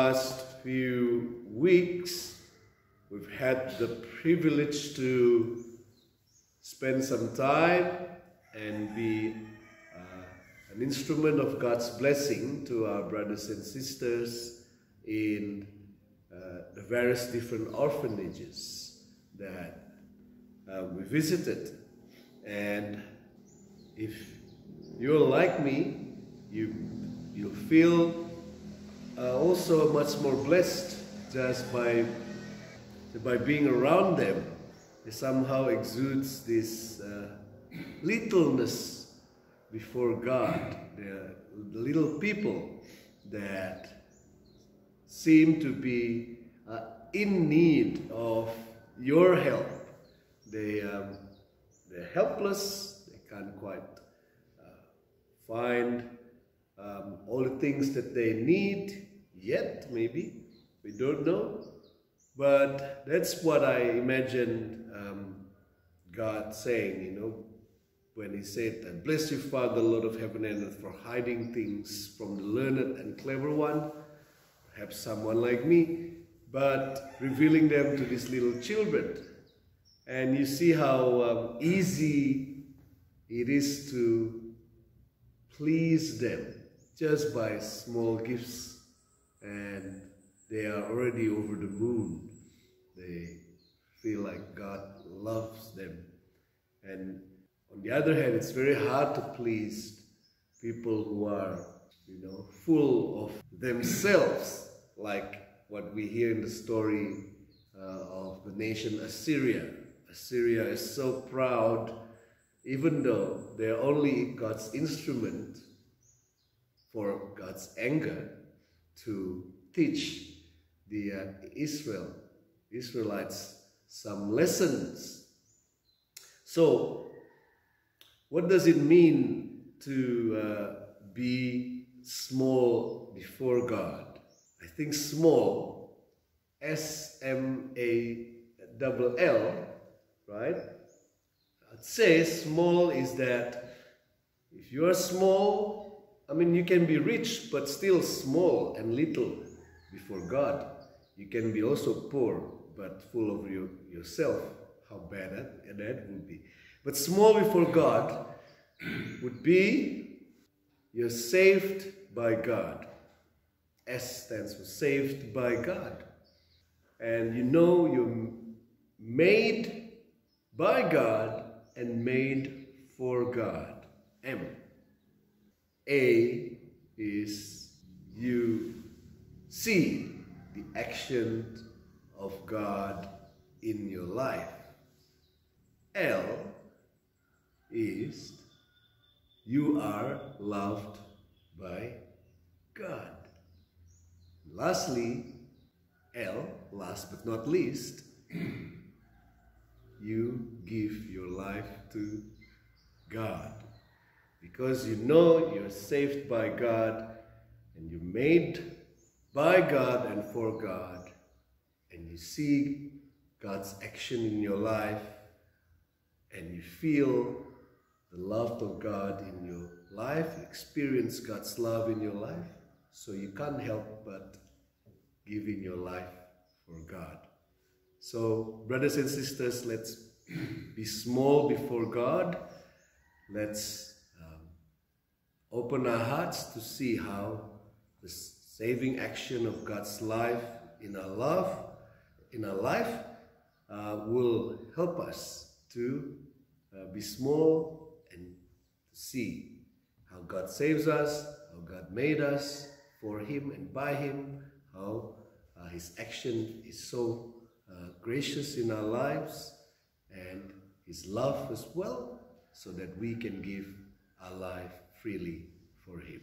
past few weeks, we've had the privilege to spend some time and be an instrument of God's blessing to our brothers and sisters in the various different orphanages that we visited. And if you're like me, you'll feel also much more blessed just by being around them. It somehow exudes this littleness before God. The little people that seem to be in need of your help. They're helpless. They can't quite find all the things that they need yet, maybe. We don't know. But that's what I imagined God saying, when He said, "Bless you, Father, Lord of heaven and earth, for hiding things from the learned and clever one," perhaps someone like me, but revealing them to these little children. And you see how easy it is to please them just by small gifts, and they are already over the moon. They feel like God loves them. And on the other hand, it's very hard to please people who are, full of themselves, like what we hear in the story of the nation Assyria. Assyria is so proud, even though they're only God's instrument for God's anger to teach the Israelites some lessons. So, what does it mean to be small before God? I think small, S-M-A-L-L, right? I'd say small is that if you are small, you can be rich, but still small and little before God. You can be also poor, but full of yourself. How bad that would be. But small before God would be you're saved by God. S stands for saved by God. And you're made by God and made for God. M. A is you see the action of God in your life. L is you are loved by God. Lastly, L, last but not least, you give your life to God. Because you're saved by God and you're made by God and for God, and you see God's action in your life, and you feel the love of God in your life, you experience God's love in your life, so you can't help but give in your life for God. So, brothers and sisters, let's be small before God. Let's open our hearts to see how the saving action of God's life in our life will help us to be small and see how God saves us, how God made us for Him and by Him, how His action is so gracious in our lives, and His love as well, so that we can give our life freely for Him.